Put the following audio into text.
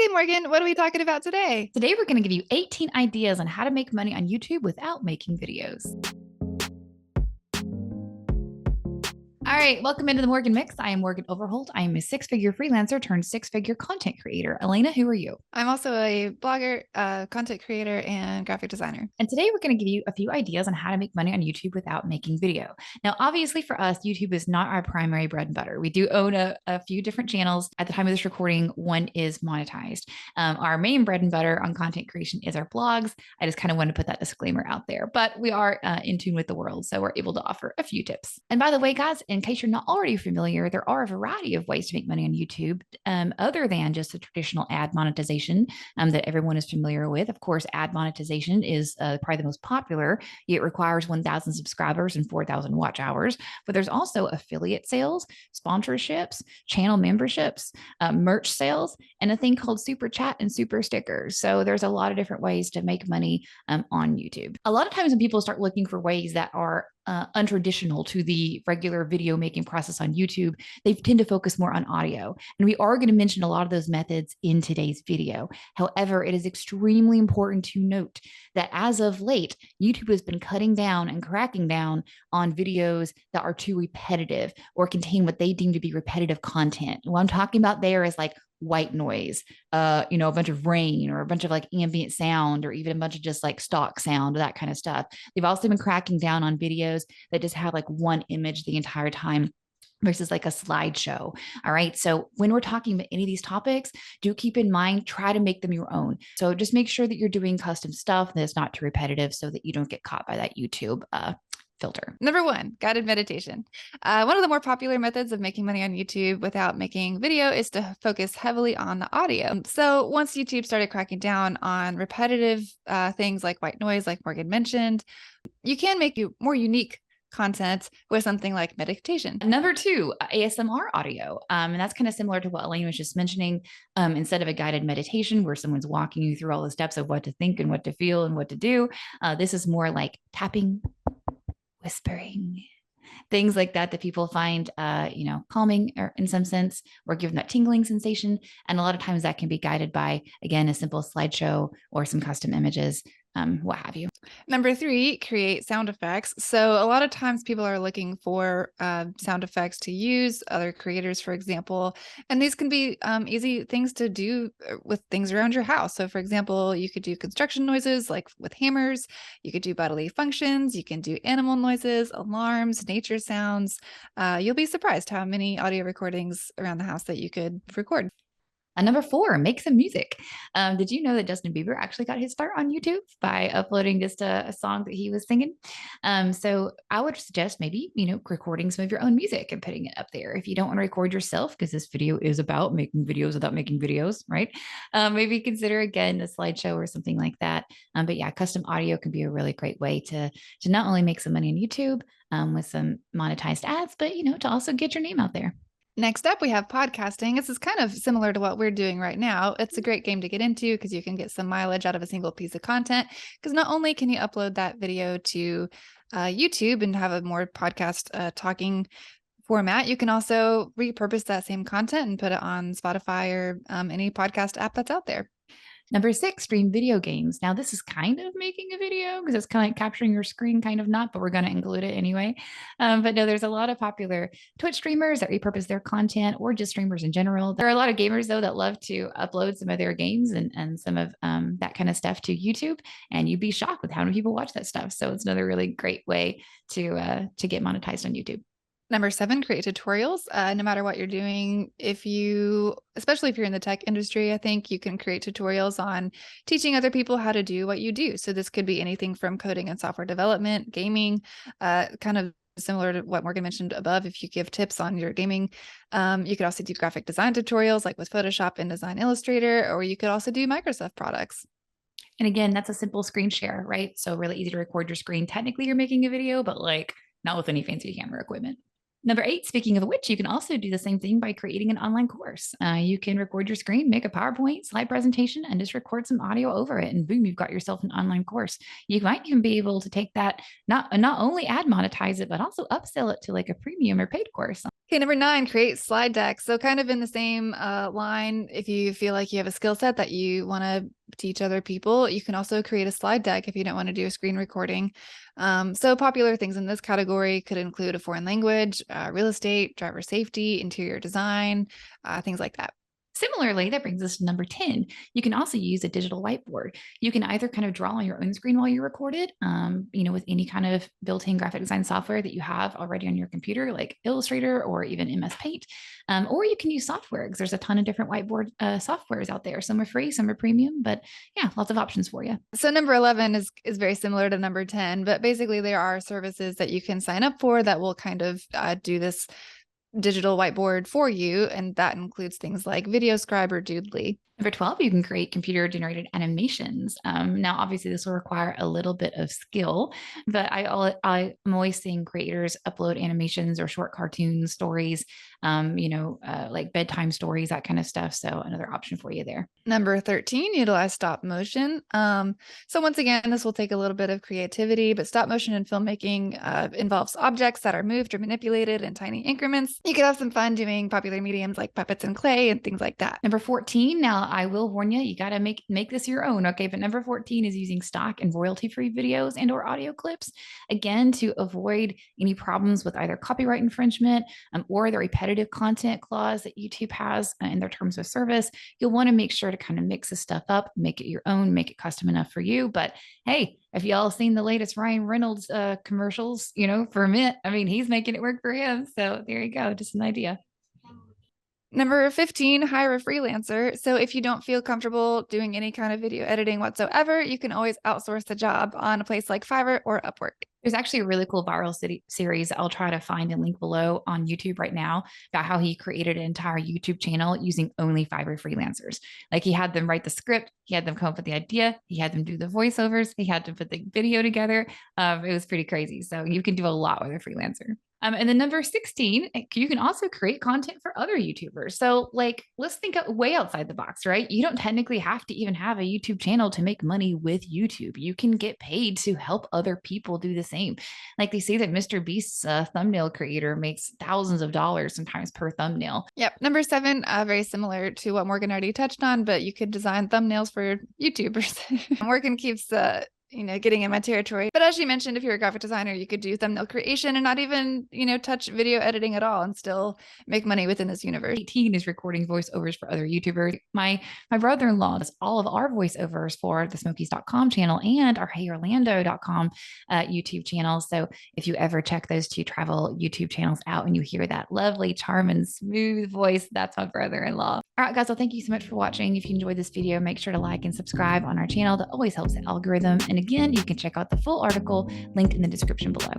Okay, Morgan, what are we talking about today? Today, we're going to give you 18 ideas on how to make money on YouTube without making videos. All right, welcome into the Morgan Mix. I am Morgan Overholt. I am a six-figure freelancer turned six-figure content creator. Elena, who are you? I'm also a blogger, content creator, and graphic designer. And today we're going to give you a few ideas on how to make money on YouTube without making video. Now, obviously for us, YouTube is not our primary bread and butter. We do own a few different channels. At the time of this recording, one is monetized. Our main bread and butter on content creation is our blogs. I just kind of want to put that disclaimer out there, but we are in tune with the world, so we're able to offer a few tips. And by the way, guys, in case you're not already familiar, there are a variety of ways to make money on YouTube other than just the traditional ad monetization that everyone is familiar with. Of course, ad monetization is probably the most popular. It requires 1,000 subscribers and 4,000 watch hours. But there's also affiliate sales, sponsorships, channel memberships, merch sales, and a thing called super chat and super stickers. So there's a lot of different ways to make money on YouTube. A lot of times when people start looking for ways that are untraditional to the regular video making process on YouTube, they tend to focus more on audio. And we are going to mention a lot of those methods in today's video. However, it is extremely important to note that as of late, YouTube has been cutting down and cracking down on videos that are too repetitive or contain what they deem to be repetitive content. What I'm talking about there is like white noise, a bunch of rain or a bunch of like ambient sound or even a bunch of just like stock sound, that kind of stuff. They've also been cracking down on videos that just have like one image the entire time versus like a slideshow. All right. So when we're talking about any of these topics, do keep in mind, try to make them your own. So just make sure that you're doing custom stuff that's not too repetitive so that you don't get caught by that YouTube filter. Number one, guided meditation. One of the more popular methods of making money on YouTube without making video is to focus heavily on the audio. So once YouTube started cracking down on repetitive things like white noise, like Morgan mentioned, you can make more unique content with something like meditation. Number two, ASMR audio. And that's kind of similar to what Elaine was just mentioning. Instead of a guided meditation where someone's walking you through all the steps of what to think and what to feel and what to do, this is more like tapping, whispering, things like that people find, calming or in some sense, or give them that tingling sensation. And a lot of times that can be guided by, again, a simple slideshow or some custom images, what have you. Number three, create sound effects. So a lot of times people are looking for sound effects to use, other creators, for example, and these can be easy things to do with things around your house. So for example, you could do construction noises like with hammers, you could do bodily functions, you can do animal noises, alarms, nature sounds. You'll be surprised how many audio recordings around the house that you could record. And number four, make some music. Did you know that Justin Bieber actually got his start on YouTube by uploading just a song that he was singing? So I would suggest maybe, recording some of your own music and putting it up there. If you don't want to record yourself, because this video is about making videos without making videos, right? Maybe consider again a slideshow or something like that. But yeah, custom audio can be a really great way to not only make some money on YouTube with some monetized ads, but, to also get your name out there. Next up, we have podcasting. This is kind of similar to what we're doing right now. It's a great game to get into because you can get some mileage out of a single piece of content. Because not only can you upload that video to YouTube and have a more podcast talking format, you can also repurpose that same content and put it on Spotify or any podcast app that's out there. Number six, stream video games. Now, this is kind of making a video because it's kind of like capturing your screen, kind of not, but we're going to include it anyway. But no, there's a lot of popular Twitch streamers that repurpose their content or just streamers in general. There are a lot of gamers, though, that love to upload some of their games and some of that kind of stuff to YouTube. And you'd be shocked with how many people watch that stuff. So it's another really great way to get monetized on YouTube. Number seven, create tutorials. No matter what you're doing, especially if you're in the tech industry, I think you can create tutorials on teaching other people how to do what you do. So this could be anything from coding and software development, gaming, kind of similar to what Morgan mentioned above. If you give tips on your gaming, you could also do graphic design tutorials like with Photoshop, InDesign, Illustrator, or you could also do Microsoft products. And again, that's a simple screen share, right? So really easy to record your screen. Technically, you're making a video, but like not with any fancy camera equipment. Number 8, speaking of which, you can also do the same thing by creating an online course. You can record your screen, make a PowerPoint slide presentation, and just record some audio over it. And boom, you've got yourself an online course. You might even be able to take that, not only ad monetize it, but also upsell it to like a premium or paid course. Okay, number 9, create slide decks. So kind of in the same line, if you feel like you have a skill set that you want to teach other people, you can also create a slide deck if you don't want to do a screen recording. So popular things in this category could include a foreign language, real estate, driver safety, interior design, things like that. Similarly, that brings us to number 10. You can also use a digital whiteboard. You can either kind of draw on your own screen while you record it, with any kind of built-in graphic design software that you have already on your computer, like Illustrator or even MS Paint, or you can use software because there's a ton of different whiteboard softwares out there. Some are free, some are premium, but yeah, lots of options for you. So number 11 is very similar to number 10, but basically there are services that you can sign up for that will kind of do this digital whiteboard for you, and that includes things like VideoScribe or Doodly. Number 12, you can create computer generated animations. Now, obviously, this will require a little bit of skill, but I'm always seeing creators upload animations or short cartoons, stories, like bedtime stories, that kind of stuff. So another option for you there. Number 13, utilize stop motion. So once again, this will take a little bit of creativity, but stop motion in filmmaking involves objects that are moved or manipulated in tiny increments. You could have some fun doing popular mediums like puppets and clay and things like that. Number 14, now I will warn you, you got to make this your own. Okay. But number 14 is using stock and royalty-free videos and or audio clips, again, to avoid any problems with either copyright infringement or the repetitive content clause that YouTube has in their terms of service. You'll want to make sure to kind of mix this stuff up, make it your own, make it custom enough for you. But hey, if y'all seen the latest Ryan Reynolds commercials, for a minute, I mean, he's making it work for him. So there you go. Just an idea. Number 15, hire a freelancer. So if you don't feel comfortable doing any kind of video editing whatsoever, you can always outsource the job on a place like Fiverr or Upwork. There's actually a really cool viral series I'll try to find and link below on YouTube right now about how he created an entire YouTube channel using only Fiverr freelancers. Like he had them write the script, he had them come up with the idea, he had them do the voiceovers, he had to put the video together. It was pretty crazy. So you can do a lot with a freelancer. And then number 16, you can also create content for other YouTubers. So let's think way outside the box, right? You don't technically have to even have a YouTube channel to make money with YouTube. You can get paid to help other people do the same. Like they say that Mr. Beast's thumbnail creator makes thousands of dollars sometimes per thumbnail. Yep. Number 7, very similar to what Morgan already touched on, but you could design thumbnails for YouTubers. Morgan keeps getting in my territory. But as she mentioned, if you're a graphic designer, you could do thumbnail creation and not even, touch video editing at all and still make money within this universe. 18 is recording voiceovers for other YouTubers. My brother-in-law does all of our voiceovers for the Smokies.com channel and our HeyOrlando.com YouTube channel. So if you ever check those two travel YouTube channels out and you hear that lovely, charming, smooth voice, that's my brother-in-law. All right, guys, well, thank you so much for watching. If you enjoyed this video, make sure to like and subscribe on our channel. That always helps the algorithm. And again, you can check out the full article linked in the description below.